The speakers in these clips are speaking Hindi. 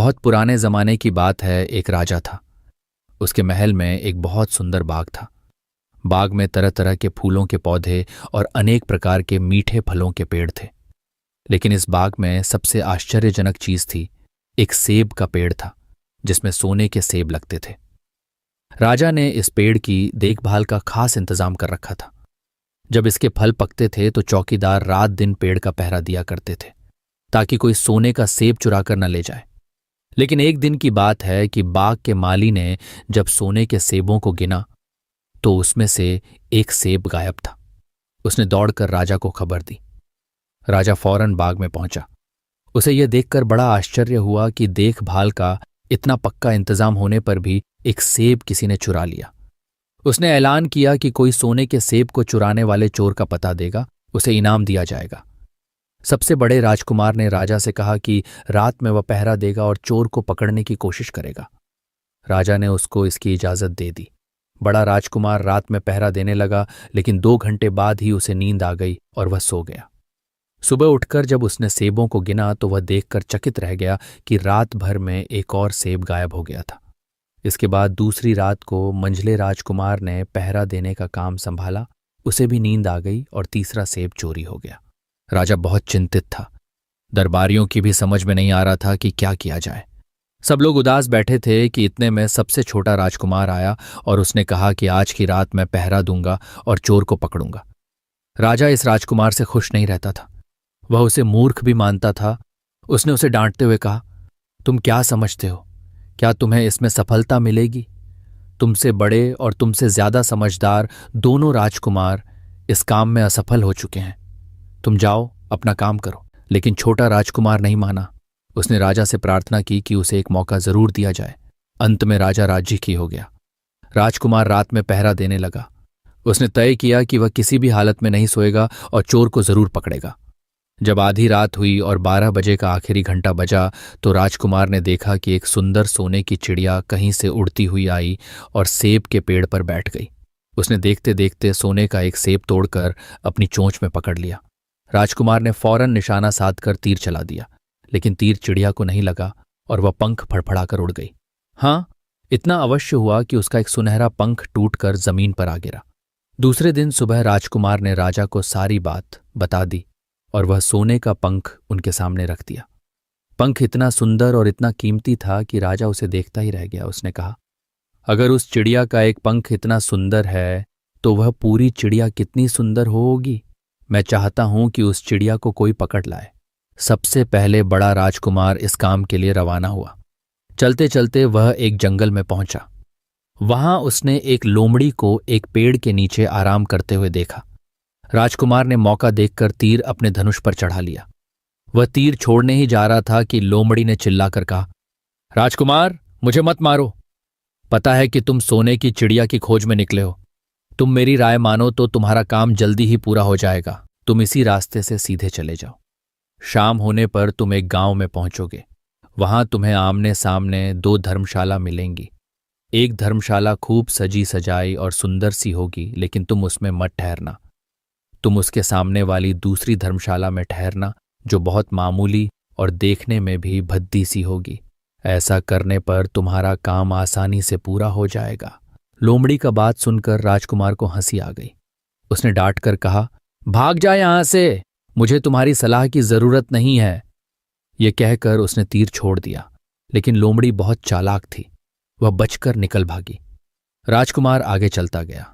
बहुत पुराने जमाने की बात है। एक राजा था। उसके महल में एक बहुत सुंदर बाग था। बाग में तरह तरह के फूलों के पौधे और अनेक प्रकार के मीठे फलों के पेड़ थे। लेकिन इस बाग में सबसे आश्चर्यजनक चीज थी, एक सेब का पेड़ था जिसमें सोने के सेब लगते थे। राजा ने इस पेड़ की देखभाल का खास इंतजाम कर रखा था। जब इसके फल पकते थे तो चौकीदार रात दिन पेड़ का पहरा दिया करते थे ताकि कोई सोने का सेब चुरा कर न ले जाए। लेकिन एक दिन की बात है कि बाग के माली ने जब सोने के सेबों को गिना तो उसमें से एक सेब गायब था। उसने दौड़कर राजा को खबर दी। राजा फौरन बाग में पहुंचा। उसे यह देखकर बड़ा आश्चर्य हुआ कि देखभाल का इतना पक्का इंतजाम होने पर भी एक सेब किसी ने चुरा लिया। उसने ऐलान किया कि कोई सोने के सेब को चुराने वाले चोर का पता देगा, उसे इनाम दिया जाएगा। सबसे बड़े राजकुमार ने राजा से कहा कि रात में वह पहरा देगा और चोर को पकड़ने की कोशिश करेगा। राजा ने उसको इसकी इजाजत दे दी। बड़ा राजकुमार रात में पहरा देने लगा, लेकिन 2 घंटे बाद ही उसे नींद आ गई और वह सो गया। सुबह उठकर जब उसने सेबों को गिना तो वह देखकर चकित रह गया कि रात भर में एक और सेब गायब हो गया था। इसके बाद दूसरी रात को मंझले राजकुमार ने पहरा देने का काम संभाला। उसे भी नींद आ गई और तीसरा सेब चोरी हो गया। राजा बहुत चिंतित था। दरबारियों की भी समझ में नहीं आ रहा था कि क्या किया जाए। सब लोग उदास बैठे थे कि इतने में सबसे छोटा राजकुमार आया और उसने कहा कि आज की रात मैं पहरा दूंगा और चोर को पकड़ूंगा। राजा इस राजकुमार से खुश नहीं रहता था। वह उसे मूर्ख भी मानता था। उसने उसे डांटते हुए कहा, तुम क्या समझते हो? क्या तुम्हें इसमें सफलता मिलेगी? तुमसे बड़े और तुमसे ज्यादा समझदार दोनों राजकुमार इस काम में असफल हो चुके हैं। तुम जाओ, अपना काम करो। लेकिन छोटा राजकुमार नहीं माना। उसने राजा से प्रार्थना की कि उसे एक मौका जरूर दिया जाए। अंत में राजा राजी की हो गया। राजकुमार रात में पहरा देने लगा। उसने तय किया कि वह किसी भी हालत में नहीं सोएगा और चोर को जरूर पकड़ेगा। जब आधी रात हुई और 12 बजे का आखिरी घंटा बजा तो राजकुमार ने देखा कि एक सुंदर सोने की चिड़िया कहीं से उड़ती हुई आई और सेब के पेड़ पर बैठ गई। उसने देखते देखते सोने का एक सेब तोड़कर अपनी चोंच में पकड़ लिया। राजकुमार ने फौरन निशाना साधकर तीर चला दिया, लेकिन तीर चिड़िया को नहीं लगा और वह पंख फड़फड़ाकर उड़ गई। हाँ, इतना अवश्य हुआ कि उसका एक सुनहरा पंख टूटकर जमीन पर आ गिरा। दूसरे दिन सुबह राजकुमार ने राजा को सारी बात बता दी और वह सोने का पंख उनके सामने रख दिया। पंख इतना सुंदर और इतना कीमती था कि राजा उसे देखता ही रह गया। उसने कहा, अगर उस चिड़िया का एक पंख इतना सुंदर है तो वह पूरी चिड़िया कितनी सुंदर होगी। मैं चाहता हूं कि उस चिड़िया को कोई पकड़ लाए। सबसे पहले बड़ा राजकुमार इस काम के लिए रवाना हुआ। चलते चलते वह एक जंगल में पहुंचा। वहां उसने एक लोमड़ी को एक पेड़ के नीचे आराम करते हुए देखा। राजकुमार ने मौका देखकर तीर अपने धनुष पर चढ़ा लिया। वह तीर छोड़ने ही जा रहा था कि लोमड़ी ने चिल्लाकर कहा, राजकुमार, मुझे मत मारो। पता है कि तुम सोने की चिड़िया की खोज में निकले हो। तुम मेरी राय मानो तो तुम्हारा काम जल्दी ही पूरा हो जाएगा। तुम इसी रास्ते से सीधे चले जाओ। शाम होने पर तुम एक गांव में पहुंचोगे। वहां तुम्हें आमने सामने 2 धर्मशाला मिलेंगी। एक धर्मशाला खूब सजी सजाई और सुंदर सी होगी, लेकिन तुम उसमें मत ठहरना। तुम उसके सामने वाली दूसरी धर्मशाला में ठहरना, जो बहुत मामूली और देखने में भी भद्दी सी होगी। ऐसा करने पर तुम्हारा काम आसानी से पूरा हो जाएगा। लोमड़ी का बात सुनकर राजकुमार को हंसी आ गई। उसने डांट कर कहा, भाग जा यहां से, मुझे तुम्हारी सलाह की जरूरत नहीं है। यह कहकर उसने तीर छोड़ दिया, लेकिन लोमड़ी बहुत चालाक थी। वह बचकर निकल भागी। राजकुमार आगे चलता गया।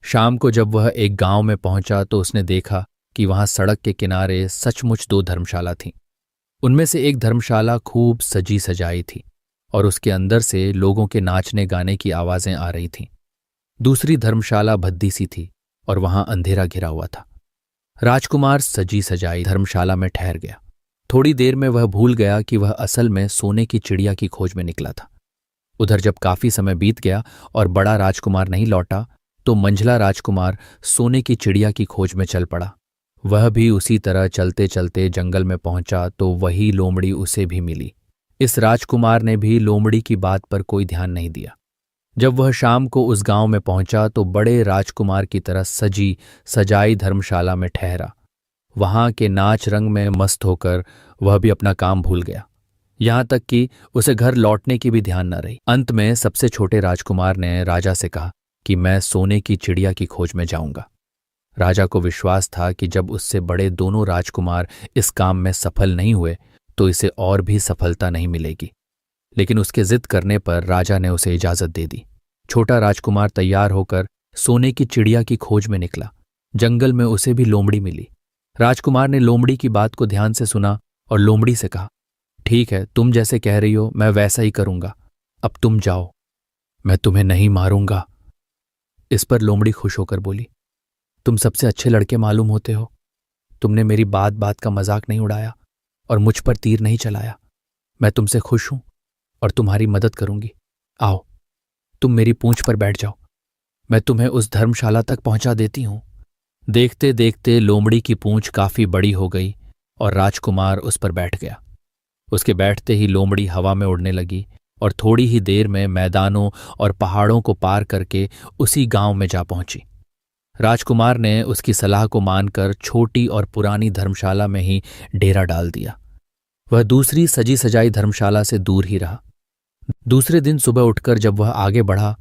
शाम को जब वह एक गांव में पहुंचा तो उसने देखा कि वहां सड़क के किनारे सचमुच 2 धर्मशाला थीं। उनमें से एक धर्मशाला खूब सजी सजाई थी और उसके अंदर से लोगों के नाचने गाने की आवाजें आ रही थीं। दूसरी धर्मशाला भद्दी सी थी और वहां अंधेरा घिरा हुआ था। राजकुमार सजी सजाई धर्मशाला में ठहर गया। थोड़ी देर में वह भूल गया कि वह असल में सोने की चिड़िया की खोज में निकला था। उधर जब काफी समय बीत गया और बड़ा राजकुमार नहीं लौटा तो मंझला राजकुमार सोने की चिड़िया की खोज में चल पड़ा। वह भी उसी तरह चलते चलते जंगल में पहुंचा तो वही लोमड़ी उसे भी मिली। इस राजकुमार ने भी लोमड़ी की बात पर कोई ध्यान नहीं दिया। जब वह शाम को उस गांव में पहुंचा तो बड़े राजकुमार की तरह सजी सजाई धर्मशाला में ठहरा। वहां के नाच रंग में मस्त होकर वह भी अपना काम भूल गया। यहां तक कि उसे घर लौटने की भी ध्यान न रही। अंत में सबसे छोटे राजकुमार ने राजा से कहा कि मैं सोने की चिड़िया की खोज में जाऊंगा। राजा को विश्वास था कि जब उससे बड़े दोनों राजकुमार इस काम में सफल नहीं हुए तो इसे और भी सफलता नहीं मिलेगी। लेकिन उसके जिद करने पर राजा ने उसे इजाजत दे दी। छोटा राजकुमार तैयार होकर सोने की चिड़िया की खोज में निकला। जंगल में उसे भी लोमड़ी मिली। राजकुमार ने लोमड़ी की बात को ध्यान से सुना और लोमड़ी से कहा, ठीक है, तुम जैसे कह रही हो मैं वैसा ही करूंगा। अब तुम जाओ, मैं तुम्हें नहीं मारूंगा। इस पर लोमड़ी खुश होकर बोली, तुम सबसे अच्छे लड़के मालूम होते हो। तुमने मेरी बात बात का मजाक नहीं उड़ाया और मुझ पर तीर नहीं चलाया। मैं तुमसे खुश हूं और तुम्हारी मदद करूंगी। आओ, तुम मेरी पूंछ पर बैठ जाओ, मैं तुम्हें उस धर्मशाला तक पहुंचा देती हूं। देखते देखते लोमड़ी की पूंछ काफी बड़ी हो गई और राजकुमार उस पर बैठ गया। उसके बैठते ही लोमड़ी हवा में उड़ने लगी और थोड़ी ही देर में मैदानों और पहाड़ों को पार करके उसी गांव में जा पहुंची। राजकुमार ने उसकी सलाह को मानकर छोटी और पुरानी धर्मशाला में ही डेरा डाल दिया। वह दूसरी सजी सजाई धर्मशाला से दूर ही रहा। दूसरे दिन सुबह उठकर जब वह आगे बढ़ा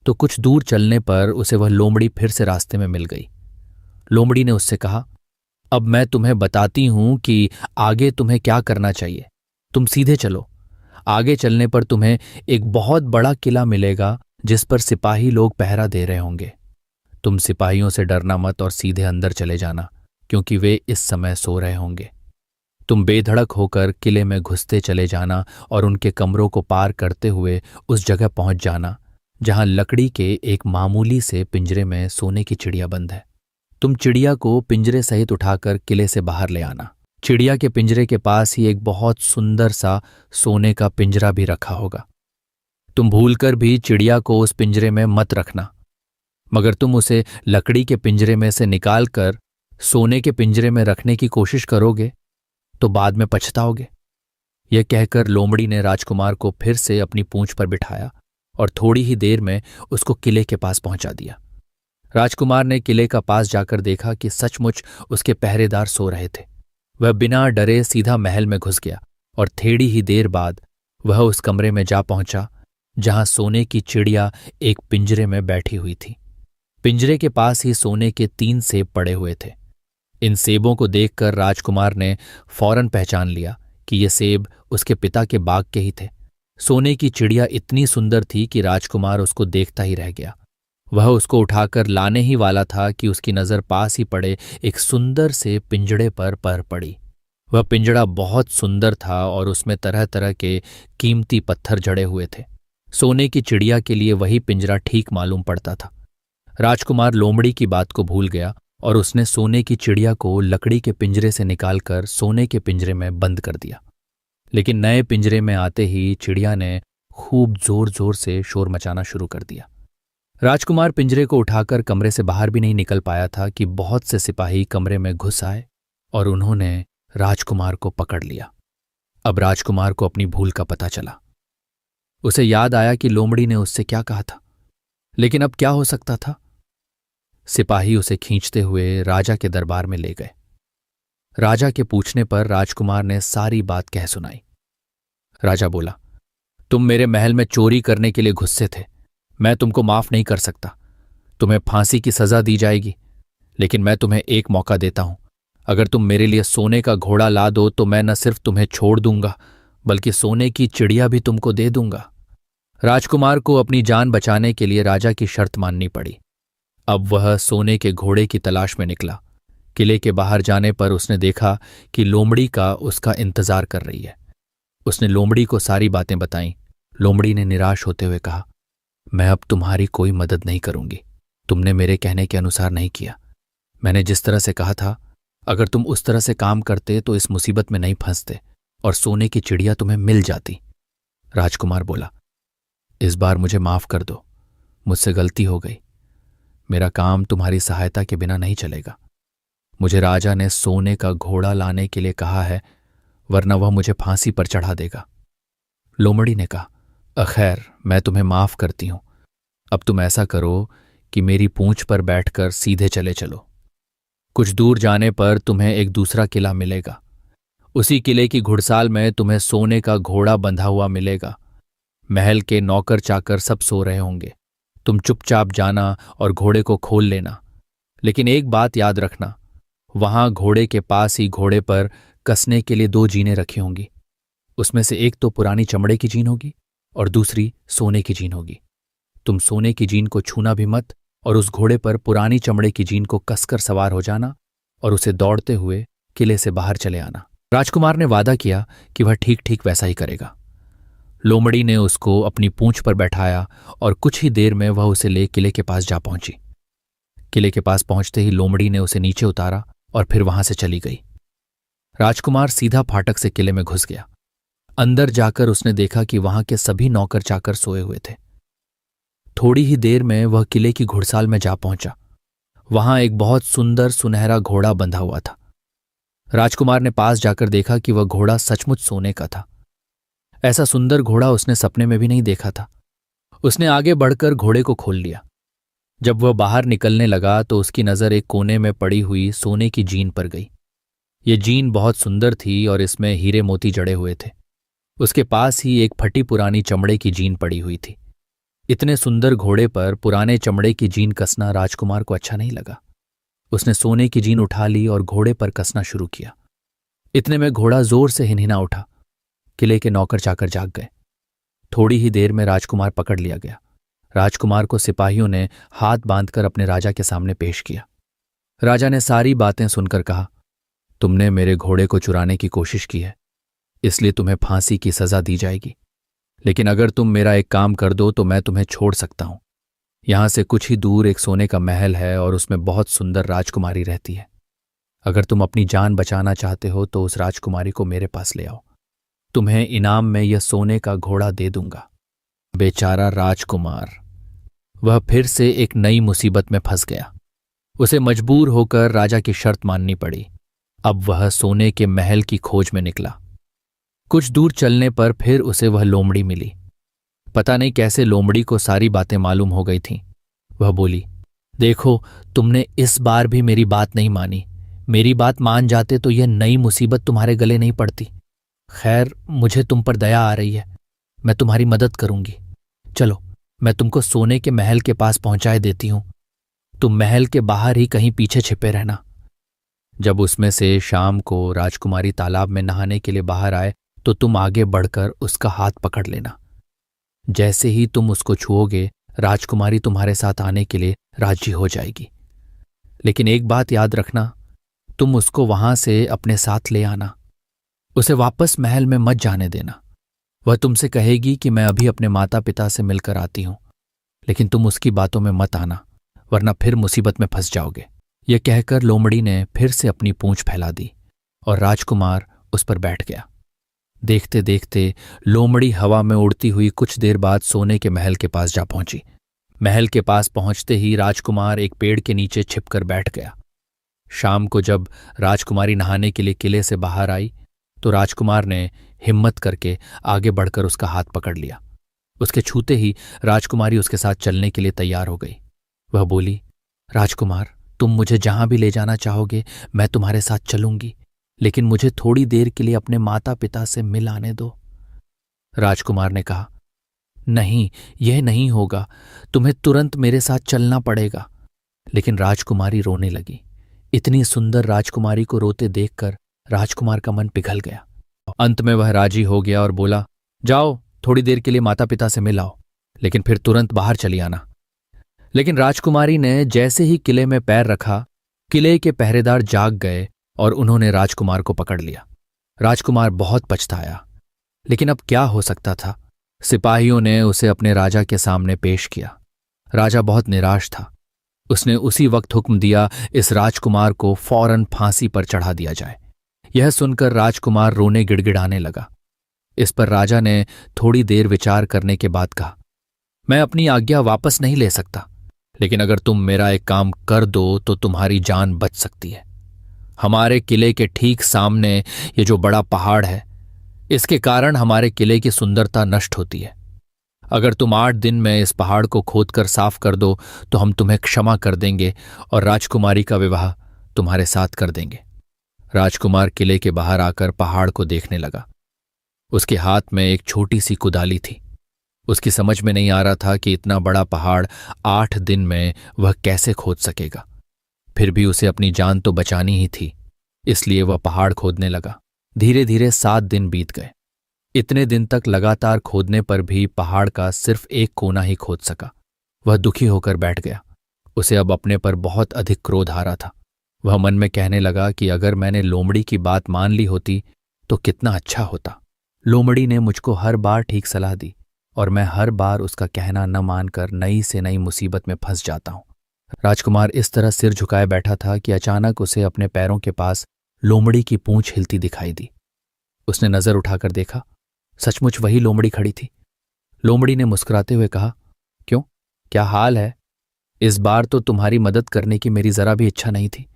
तो कुछ दूर चलने पर उसे वह लोमड़ी फिर से रास्ते में मिल गई। लोमड़ी ने उससे कहा, अब मैं तुम्हें बताती हूं कि आगे तुम्हें क्या करना चाहिए। तुम सीधे चलो। आगे चलने पर तुम्हें एक बहुत बड़ा किला मिलेगा जिस पर सिपाही लोग पहरा दे रहे होंगे। तुम सिपाहियों से डरना मत और सीधे अंदर चले जाना, क्योंकि वे इस समय सो रहे होंगे। तुम बेधड़क होकर किले में घुसते चले जाना और उनके कमरों को पार करते हुए उस जगह पहुंच जाना जहां लकड़ी के एक मामूली से पिंजरे में सोने की चिड़िया बंद है। तुम चिड़िया को पिंजरे सहित उठाकर किले से बाहर ले आना। चिड़िया के पिंजरे के पास ही एक बहुत सुंदर सा सोने का पिंजरा भी रखा होगा। तुम भूलकर भी चिड़िया को उस पिंजरे में मत रखना, मगर तुम उसे लकड़ी के पिंजरे में से निकालकर सोने के पिंजरे में रखने की कोशिश करोगे तो बाद में पछताओगे। यह कहकर लोमड़ी ने राजकुमार को फिर से अपनी पूंछ पर बिठाया और थोड़ी ही देर में उसको किले के पास पहुंचा दिया। राजकुमार ने किले का पास जाकर देखा कि सचमुच उसके पहरेदार सो रहे थे। वह बिना डरे सीधा महल में घुस गया और थोड़ी ही देर बाद वह उस कमरे में जा पहुंचा जहां सोने की चिड़िया एक पिंजरे में बैठी हुई थी। पिंजरे के पास ही सोने के 3 सेब पड़े हुए थे। इन सेबों को देखकर राजकुमार ने फौरन पहचान लिया कि ये सेब उसके पिता के बाग के ही थे। सोने की चिड़िया इतनी सुंदर थी कि राजकुमार उसको देखता ही रह गया। वह उसको उठाकर लाने ही वाला था कि उसकी नजर पास ही पड़े एक सुंदर से पिंजड़े पर पड़ी। वह पिंजड़ा बहुत सुंदर था और उसमें तरह तरह के कीमती पत्थर जड़े हुए थे। सोने की चिड़िया के लिए वही पिंजरा ठीक मालूम पड़ता था। राजकुमार लोमड़ी की बात को भूल गया और उसने सोने की चिड़िया को लकड़ी के पिंजरे से निकालकर सोने के पिंजरे में बंद कर दिया। लेकिन नए पिंजरे में आते ही चिड़िया ने खूब जोर जोर से शोर मचाना शुरू कर दिया। राजकुमार पिंजरे को उठाकर कमरे से बाहर भी नहीं निकल पाया था कि बहुत से सिपाही कमरे में घुस आए और उन्होंने राजकुमार को पकड़ लिया। अब राजकुमार को अपनी भूल का पता चला। उसे याद आया कि लोमड़ी ने उससे क्या कहा था, लेकिन अब क्या हो सकता था। सिपाही उसे खींचते हुए राजा के दरबार में ले गए। राजा के पूछने पर राजकुमार ने सारी बात कह सुनाई। राजा बोला, तुम मेरे महल में चोरी करने के लिए घुसे थे। मैं तुमको माफ नहीं कर सकता। तुम्हें फांसी की सजा दी जाएगी, लेकिन मैं तुम्हें एक मौका देता हूं। अगर तुम मेरे लिए सोने का घोड़ा ला दो तो मैं न सिर्फ तुम्हें छोड़ दूंगा बल्कि सोने की चिड़िया भी तुमको दे दूंगा। राजकुमार को अपनी जान बचाने के लिए राजा की शर्त माननी पड़ी। अब वह सोने के घोड़े की तलाश में निकला। किले के बाहर जाने पर उसने देखा कि लोमड़ी का उसका इंतजार कर रही है। उसने लोमड़ी को सारी बातें बताईं। लोमड़ी ने निराश होते हुए कहा, मैं अब तुम्हारी कोई मदद नहीं करूंगी। तुमने मेरे कहने के अनुसार नहीं किया। मैंने जिस तरह से कहा था, अगर तुम उस तरह से काम करते तो इस मुसीबत में नहीं फंसते और सोने की चिड़िया तुम्हें मिल जाती। राजकुमार बोला, इस बार मुझे माफ कर दो, मुझसे गलती हो गई। मेरा काम तुम्हारी सहायता के बिना नहीं चलेगा। मुझे राजा ने सोने का घोड़ा लाने के लिए कहा है, वरना वह मुझे फांसी पर चढ़ा देगा। लोमड़ी ने कहा, अखैर मैं तुम्हें माफ करती हूं। अब तुम ऐसा करो कि मेरी पूंछ पर बैठकर सीधे चले चलो। कुछ दूर जाने पर तुम्हें एक दूसरा किला मिलेगा। उसी किले की घुड़साल में तुम्हें सोने का घोड़ा बंधा हुआ मिलेगा। महल के नौकर चाकर सब सो रहे होंगे। तुम चुपचाप जाना और घोड़े को खोल लेना। लेकिन एक बात याद रखना, वहां घोड़े के पास ही घोड़े पर कसने के लिए 2 जीनें रखी होंगी। उसमें से एक तो पुरानी चमड़े की जीन होगी और दूसरी सोने की जीन होगी। तुम सोने की जीन को छूना भी मत और उस घोड़े पर पुरानी चमड़े की जीन को कसकर सवार हो जाना और उसे दौड़ते हुए किले से बाहर चले आना। राजकुमार ने वादा किया कि वह ठीक ठीक वैसा ही करेगा। लोमड़ी ने उसको अपनी पूंछ पर बैठाया और कुछ ही देर में वह उसे ले किले के पास जा पहुंची। किले के पास पहुंचते ही लोमड़ी ने उसे नीचे उतारा और फिर वहां से चली गई। राजकुमार सीधा फाटक से किले में घुस गया। अंदर जाकर उसने देखा कि वहां के सभी नौकर चाकर सोए हुए थे। थोड़ी ही देर में वह किले की घुड़साल में जा पहुंचा। वहां एक बहुत सुंदर सुनहरा घोड़ा बंधा हुआ था। राजकुमार ने पास जाकर देखा कि वह घोड़ा सचमुच सोने का था। ऐसा सुंदर घोड़ा उसने सपने में भी नहीं देखा था। उसने आगे बढ़कर घोड़े को खोल लिया। जब वह बाहर निकलने लगा तो उसकी नजर एक कोने में पड़ी हुई सोने की जीन पर गई। ये जीन बहुत सुंदर थी और इसमें हीरे मोती जड़े हुए थे। उसके पास ही एक फटी पुरानी चमड़े की जीन पड़ी हुई थी। इतने सुंदर घोड़े पर पुराने चमड़े की जीन कसना राजकुमार को अच्छा नहीं लगा। उसने सोने की जीन उठा ली और घोड़े पर कसना शुरू किया। इतने में घोड़ा जोर से हिनहिना उठा। किले के नौकर चाकर जाग गए। थोड़ी ही देर में राजकुमार पकड़ लिया गया। राजकुमार को सिपाहियों ने हाथ बांधकर अपने राजा के सामने पेश किया। राजा ने सारी बातें सुनकर कहा, तुमने मेरे घोड़े को चुराने की कोशिश की है, इसलिए तुम्हें फांसी की सजा दी जाएगी। लेकिन अगर तुम मेरा एक काम कर दो तो मैं तुम्हें छोड़ सकता हूं। यहां से कुछ ही दूर एक सोने का महल है और उसमें बहुत सुंदर राजकुमारी रहती है। अगर तुम अपनी जान बचाना चाहते हो तो उस राजकुमारी को मेरे पास ले आओ। तुम्हें इनाम में यह सोने का घोड़ा दे दूंगा। बेचारा राजकुमार, वह फिर से एक नई मुसीबत में फंस गया। उसे मजबूर होकर राजा की शर्त माननी पड़ी। अब वह सोने के महल की खोज में निकला। कुछ दूर चलने पर फिर उसे वह लोमड़ी मिली। पता नहीं कैसे लोमड़ी को सारी बातें मालूम हो गई थीं। वह बोली, देखो, तुमने इस बार भी मेरी बात नहीं मानी। मेरी बात मान जाते तो यह नई मुसीबत तुम्हारे गले नहीं पड़ती। खैर, मुझे तुम पर दया आ रही है, मैं तुम्हारी मदद करूंगी। चलो, मैं तुमको सोने के महल के पास पहुंचाए देती हूं। तुम महल के बाहर ही कहीं पीछे छिपे रहना। जब उसमें से शाम को राजकुमारी तालाब में नहाने के लिए बाहर आए तो तुम आगे बढ़कर उसका हाथ पकड़ लेना। जैसे ही तुम उसको छुओगे, राजकुमारी तुम्हारे साथ आने के लिए राजी हो जाएगी। लेकिन एक बात याद रखना, तुम उसको वहां से अपने साथ ले आना। उसे वापस महल में मत जाने देना। वह तुमसे कहेगी कि मैं अभी अपने माता पिता से मिलकर आती हूं, लेकिन तुम उसकी बातों में मत आना, वरना फिर मुसीबत में फंस जाओगे। यह कहकर लोमड़ी ने फिर से अपनी पूंछ फैला दी और राजकुमार उस पर बैठ गया। देखते देखते लोमड़ी हवा में उड़ती हुई कुछ देर बाद सोने के महल के पास जा पहुंची। महल के पास पहुंचते ही राजकुमार एक पेड़ के नीचे छिपकर बैठ गया। शाम को जब राजकुमारी नहाने के लिए किले से बाहर आई तो राजकुमार ने हिम्मत करके आगे बढ़कर उसका हाथ पकड़ लिया। उसके छूते ही राजकुमारी उसके साथ चलने के लिए तैयार हो गई। वह बोली, राजकुमार, तुम मुझे जहां भी ले जाना चाहोगे मैं तुम्हारे साथ चलूंगी, लेकिन मुझे थोड़ी देर के लिए अपने माता पिता से मिल आने दो। राजकुमार ने कहा, नहीं, यह नहीं होगा, तुम्हें तुरंत मेरे साथ चलना पड़ेगा। लेकिन राजकुमारी रोने लगी। इतनी सुंदर राजकुमारी को रोते देखकर राजकुमार का मन पिघल गया। अंत में वह राजी हो गया और बोला, जाओ, थोड़ी देर के लिए माता पिता से मिल आओ, लेकिन फिर तुरंत बाहर चली आना। लेकिन राजकुमारी ने जैसे ही किले में पैर रखा, किले के पहरेदार जाग गए और उन्होंने राजकुमार को पकड़ लिया। राजकुमार बहुत पछताया, लेकिन अब क्या हो सकता था। सिपाहियों ने उसे अपने राजा के सामने पेश किया। राजा बहुत निराश था। उसने उसी वक्त हुक्म दिया, इस राजकुमार को फौरन फांसी पर चढ़ा दिया जाए। यह सुनकर राजकुमार रोने गिड़गिड़ाने लगा। इस पर राजा ने थोड़ी देर विचार करने के बाद कहा, मैं अपनी आज्ञा वापस नहीं ले सकता, लेकिन अगर तुम मेरा एक काम कर दो तो तुम्हारी जान बच सकती है। हमारे किले के ठीक सामने ये जो बड़ा पहाड़ है, इसके कारण हमारे किले की सुंदरता नष्ट होती है। अगर तुम 8 दिन में इस पहाड़ को खोदकर साफ कर दो तो हम तुम्हें क्षमा कर देंगे और राजकुमारी का विवाह तुम्हारे साथ कर देंगे। राजकुमार किले के बाहर आकर पहाड़ को देखने लगा। उसके हाथ में एक छोटी सी कुदाली थी। उसकी समझ में नहीं आ रहा था कि इतना बड़ा पहाड़ 8 दिन में वह कैसे खोद सकेगा। फिर भी उसे अपनी जान तो बचानी ही थी, इसलिए वह पहाड़ खोदने लगा। धीरे धीरे 7 दिन बीत गए। इतने दिन तक लगातार खोदने पर भी पहाड़ का सिर्फ एक कोना ही खोद सका। वह दुखी होकर बैठ गया। उसे अब अपने पर बहुत अधिक क्रोध आ रहा था। वह मन में कहने लगा कि अगर मैंने लोमड़ी की बात मान ली होती तो कितना अच्छा होता। लोमड़ी ने मुझको हर बार ठीक सलाह दी और मैं हर बार उसका कहना न मानकर नई से नई मुसीबत में फंस जाता हूं। राजकुमार इस तरह सिर झुकाए बैठा था कि अचानक उसे अपने पैरों के पास लोमड़ी की पूंछ हिलती दिखाई दी। उसने नजर उठाकर देखा, सचमुच वही लोमड़ी खड़ी थी। लोमड़ी ने मुस्कुराते हुए कहा, क्यों, क्या हाल है? इस बार तो तुम्हारी मदद करने की मेरी जरा भी इच्छा नहीं थी,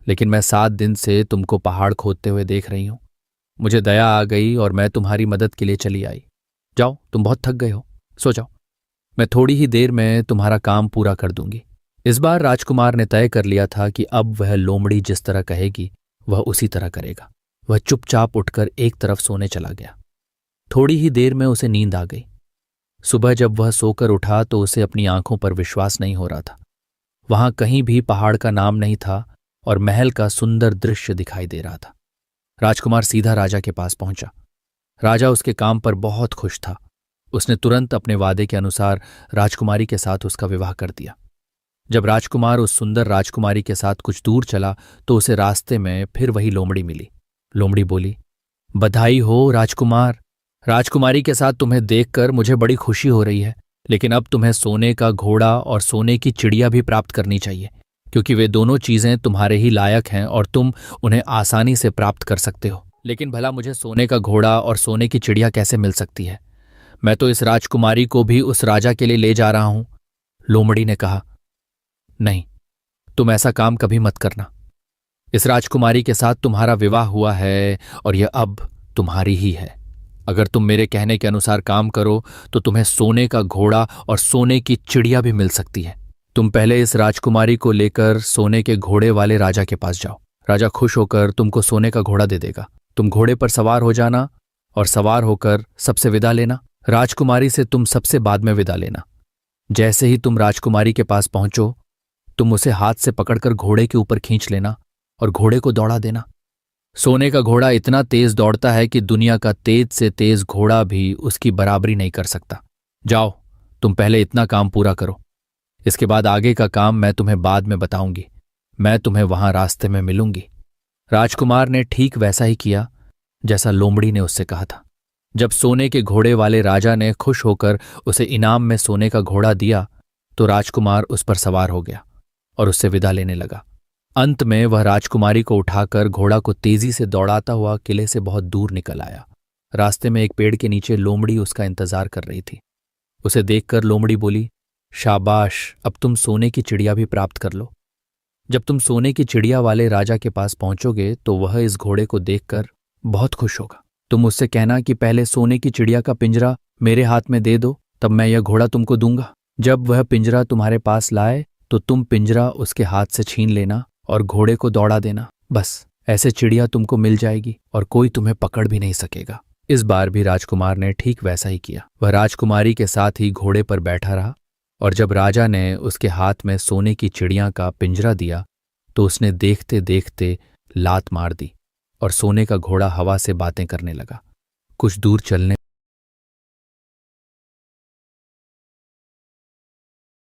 लेकिन मैं 7 दिन से तुमको पहाड़ खोदते हुए देख रही हूं। मुझे दया आ गई और मैं तुम्हारी मदद के लिए चली आई। जाओ, तुम बहुत थक गए हो, सो जाओ। मैं थोड़ी ही देर में तुम्हारा काम पूरा कर दूंगी। इस बार राजकुमार ने तय कर लिया था कि अब वह लोमड़ी जिस तरह कहेगी वह उसी तरह करेगा। वह चुपचाप उठकर एक तरफ सोने चला गया। थोड़ी ही देर में उसे नींद आ गई। सुबह जब वह सोकर उठा तो उसे अपनी आंखों पर विश्वास नहीं हो रहा था। वहां कहीं भी पहाड़ का नाम नहीं था और महल का सुंदर दृश्य दिखाई दे रहा था। राजकुमार सीधा राजा के पास पहुंचा। राजा उसके काम पर बहुत खुश था। उसने तुरंत अपने वादे के अनुसार राजकुमारी के साथ उसका विवाह कर दिया। जब राजकुमार उस सुंदर राजकुमारी के साथ कुछ दूर चला तो उसे रास्ते में फिर वही लोमड़ी मिली। लोमड़ी बोली, बधाई हो राजकुमार। राजकुमारी के साथ तुम्हें देखकर मुझे बड़ी खुशी हो रही है, लेकिन अब तुम्हें सोने का घोड़ा और सोने की चिड़िया भी प्राप्त करनी चाहिए, क्योंकि वे दोनों चीजें तुम्हारे ही लायक हैं और तुम उन्हें आसानी से प्राप्त कर सकते हो। लेकिन भला मुझे सोने का घोड़ा और सोने की चिड़िया कैसे मिल सकती है? मैं तो इस राजकुमारी को भी उस राजा के लिए ले जा रहा हूं। लोमड़ी ने कहा, नहीं, तुम ऐसा काम कभी मत करना। इस राजकुमारी के साथ तुम्हारा विवाह हुआ है और यह अब तुम्हारी ही है। अगर तुम मेरे कहने के अनुसार काम करो तो तुम्हें सोने का घोड़ा और सोने की चिड़िया भी मिल सकती है। तुम पहले इस राजकुमारी को लेकर सोने के घोड़े वाले राजा के पास जाओ। राजा खुश होकर तुमको सोने का घोड़ा दे देगा। तुम घोड़े पर सवार हो जाना और सवार होकर सबसे विदा लेना। राजकुमारी से तुम सबसे बाद में विदा लेना। जैसे ही तुम राजकुमारी के पास पहुंचो, तुम उसे हाथ से पकड़कर घोड़े के ऊपर खींच लेना और घोड़े को दौड़ा देना। सोने का घोड़ा इतना तेज दौड़ता है कि दुनिया का तेज से तेज घोड़ा भी उसकी बराबरी नहीं कर सकता। जाओ, तुम पहले इतना काम पूरा करो। इसके बाद आगे का काम मैं तुम्हें बाद में बताऊंगी। मैं तुम्हें वहां रास्ते में मिलूंगी। राजकुमार ने ठीक वैसा ही किया जैसा लोमड़ी ने उससे कहा था। जब सोने के घोड़े वाले राजा ने खुश होकर उसे इनाम में सोने का घोड़ा दिया तो राजकुमार उस पर सवार हो गया और उससे विदा लेने लगा। अंत में वह राजकुमारी को उठाकर घोड़ा को तेजी से दौड़ाता हुआ किले से बहुत दूर निकल आया। रास्ते में एक पेड़ के नीचे लोमड़ी उसका इंतजार कर रही थी। उसे देखकर लोमड़ी बोली, शाबाश, अब तुम सोने की चिड़िया भी प्राप्त कर लो। जब तुम सोने की चिड़िया वाले राजा के पास पहुंचोगे तो वह इस घोड़े को देखकर बहुत खुश होगा। तुम उससे कहना कि पहले सोने की चिड़िया का पिंजरा मेरे हाथ में दे दो, तब मैं यह घोड़ा तुमको दूंगा। जब वह पिंजरा तुम्हारे पास लाए तो तुम पिंजरा उसके हाथ से छीन लेना और घोड़े को दौड़ा देना। बस ऐसे चिड़िया तुमको मिल जाएगी और कोई तुम्हें पकड़ भी नहीं सकेगा। इस बार भी राजकुमार ने ठीक वैसा ही किया। वह राजकुमारी के साथ ही घोड़े पर बैठा रहा और जब राजा ने उसके हाथ में सोने की चिड़िया का पिंजरा दिया तो उसने देखते देखते लात मार दी और सोने का घोड़ा हवा से बातें करने लगा। कुछ दूर चलने